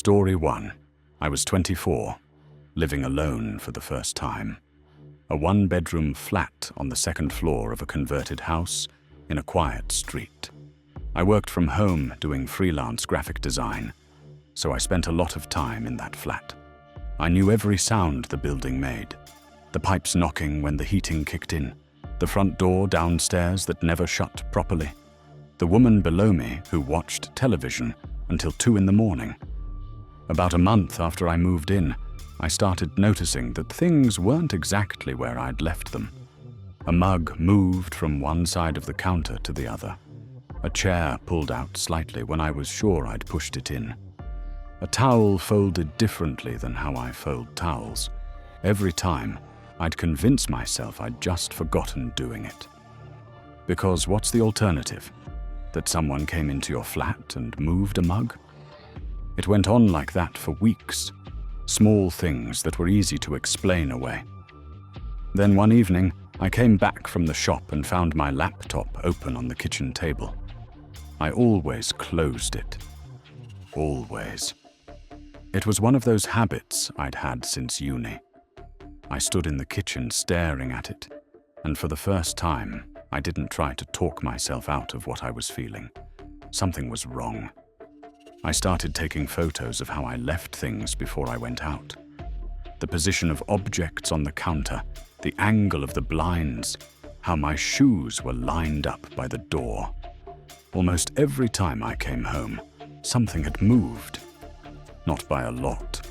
Story 1. I was 24, living alone for the first time. A one-bedroom flat on the second floor of a converted house in a quiet street. I worked from home doing freelance graphic design, so I spent a lot of time in that flat. I knew every sound the building made. The pipes knocking when the heating kicked in, the front door downstairs that never shut properly, the woman below me who watched television until 2 in the morning. About a month after I moved in, I started noticing that things weren't exactly where I'd left them. A mug moved from one side of the counter to the other. A chair pulled out slightly when I was sure I'd pushed it in. A towel folded differently than how I fold towels. Every time, I'd convince myself I'd just forgotten doing it. Because what's the alternative? That someone came into your flat and moved a mug? It went on like that for weeks. Small things that were easy to explain away. Then one evening, I came back from the shop and found my laptop open on the kitchen table. I always closed it. Always. It was one of those habits I'd had since uni. I stood in the kitchen staring at it, and for the first time, I didn't try to talk myself out of what I was feeling. Something was wrong. I started taking photos of how I left things before I went out. The position of objects on the counter, the angle of the blinds, how my shoes were lined up by the door. Almost every time I came home, something had moved. Not by a lot,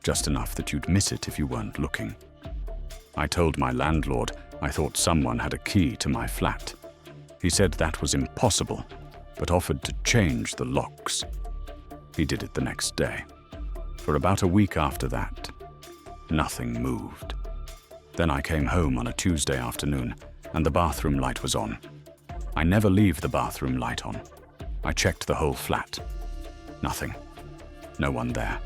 just enough that you'd miss it if you weren't looking. I told my landlord I thought someone had a key to my flat. He said that was impossible, but offered to change the locks. He did it the next day. For about a week after that, nothing moved. Then I came home on a Tuesday afternoon, and the bathroom light was on. I never leave the bathroom light on. I checked the whole flat. Nothing. No one there.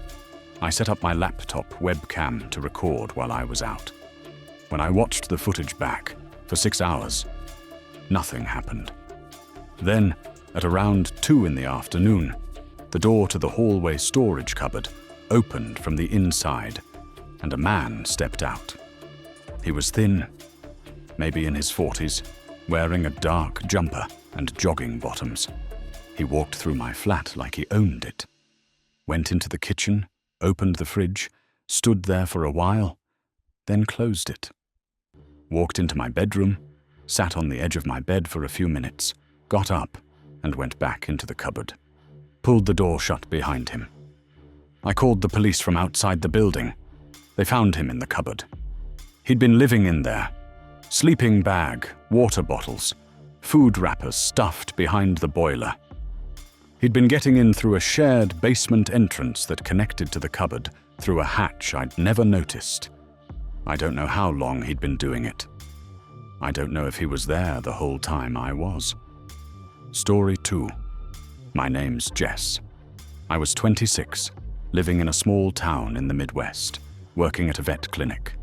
I set up my laptop webcam to record while I was out. When I watched the footage back, for 6 hours, nothing happened. Then, at around 2 in the afternoon, the door to the hallway storage cupboard opened from the inside, and a man stepped out. He was thin, maybe in his 40s, wearing a dark jumper and jogging bottoms. He walked through my flat like he owned it. Went into the kitchen, opened the fridge, stood there for a while, then closed it. Walked into my bedroom, sat on the edge of my bed for a few minutes, got up, and went back into the cupboard. Pulled the door shut behind him. I called the police from outside the building. They found him in the cupboard. He'd been living in there. Sleeping bag, water bottles, food wrappers stuffed behind the boiler. He'd been getting in through a shared basement entrance that connected to the cupboard through a hatch I'd never noticed. I don't know how long he'd been doing it. I don't know if he was there the whole time I was. Story 2. My name's Jess. I was 26, living in a small town in the Midwest, working at a vet clinic.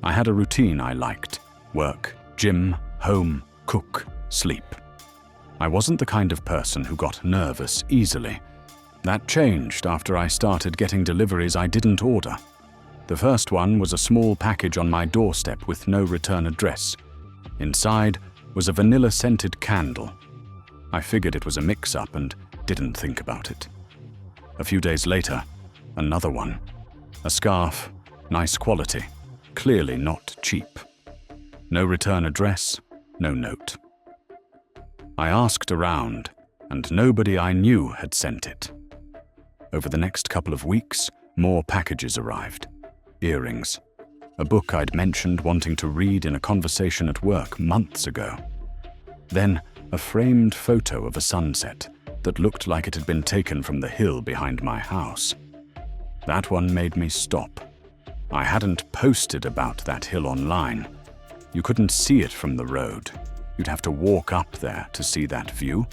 I had a routine I liked: work, gym, home, cook, sleep. I wasn't the kind of person who got nervous easily. That changed after I started getting deliveries I didn't order. The first one was a small package on my doorstep with no return address. Inside was a vanilla-scented candle. I figured it was a mix-up and didn't think about it. A few days later, another one. A scarf, nice quality, clearly not cheap. No return address, no note. I asked around, and nobody I knew had sent it. Over the next couple of weeks, more packages arrived. Earrings. A book I'd mentioned wanting to read in a conversation at work months ago. Then, a framed photo of a sunset that looked like it had been taken from the hill behind my house. That one made me stop. I hadn't posted about that hill online. You couldn't see it from the road. You'd have to walk up there to see that view,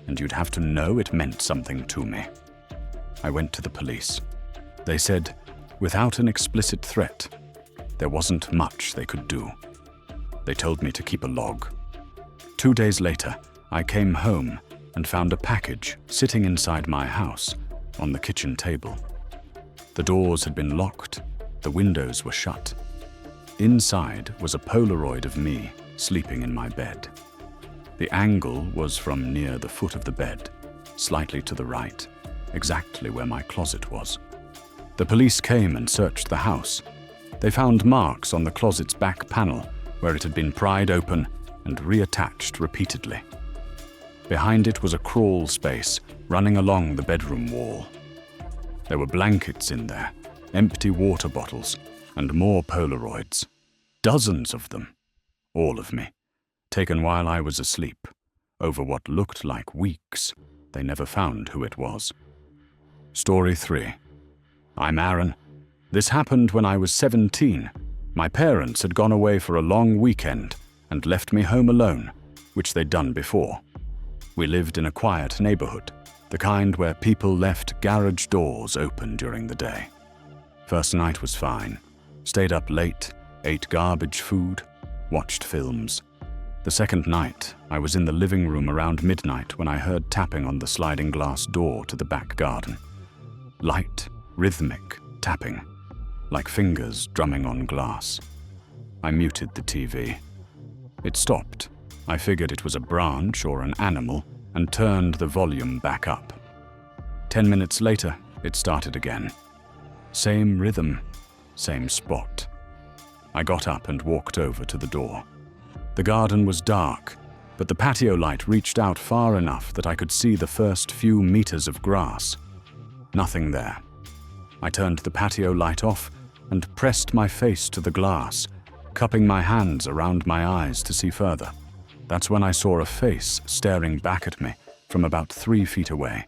and you'd have to know it meant something to me. I went to the police. They said, without an explicit threat, there wasn't much they could do. They told me to keep a log. 2 days later, I came home and found a package sitting inside my house, on the kitchen table. The doors had been locked, the windows were shut. Inside was a Polaroid of me sleeping in my bed. The angle was from near the foot of the bed, slightly to the right, exactly where my closet was. The police came and searched the house. They found marks on the closet's back panel where it had been pried open and reattached repeatedly. Behind it was a crawl space running along the bedroom wall. There were blankets in there, empty water bottles, and more Polaroids. Dozens of them. All of me. Taken while I was asleep. Over what looked like weeks. They never found who it was. Story 3. I'm Aaron. This happened when I was 17. My parents had gone away for a long weekend and left me home alone, which they'd done before. We lived in a quiet neighborhood, the kind where people left garage doors open during the day. First night was fine. Stayed up late, ate garbage food, watched films. The second night, I was in the living room around midnight when I heard tapping on the sliding glass door to the back garden. Light, rhythmic tapping, like fingers drumming on glass. I muted the TV. It stopped. I figured it was a branch or an animal and turned the volume back up. 10 minutes later, it started again. Same rhythm, same spot. I got up and walked over to the door. The garden was dark, but the patio light reached out far enough that I could see the first few meters of grass. Nothing there. I turned the patio light off and pressed my face to the glass, cupping my hands around my eyes to see further. That's when I saw a face staring back at me from about 3 feet away,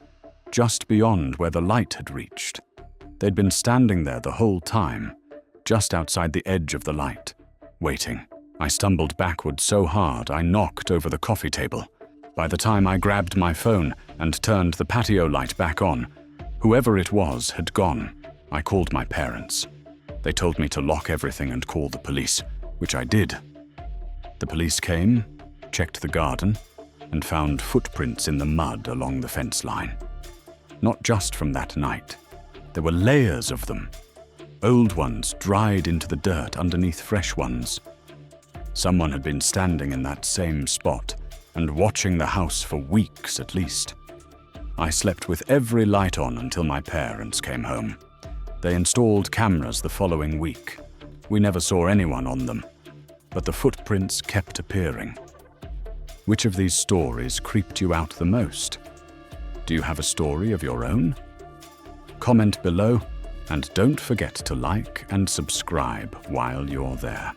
just beyond where the light had reached. They'd been standing there the whole time, just outside the edge of the light, waiting. I stumbled backward so hard I knocked over the coffee table. By the time I grabbed my phone and turned the patio light back on, whoever it was had gone. I called my parents. They told me to lock everything and call the police, which I did. The police came, checked the garden, and found footprints in the mud along the fence line. Not just from that night. There were layers of them. Old ones dried into the dirt underneath fresh ones. Someone had been standing in that same spot and watching the house for weeks at least. I slept with every light on until my parents came home. They installed cameras the following week. We never saw anyone on them, but the footprints kept appearing. Which of these stories creeped you out the most? Do you have a story of your own? Comment below, and don't forget to like and subscribe while you're there.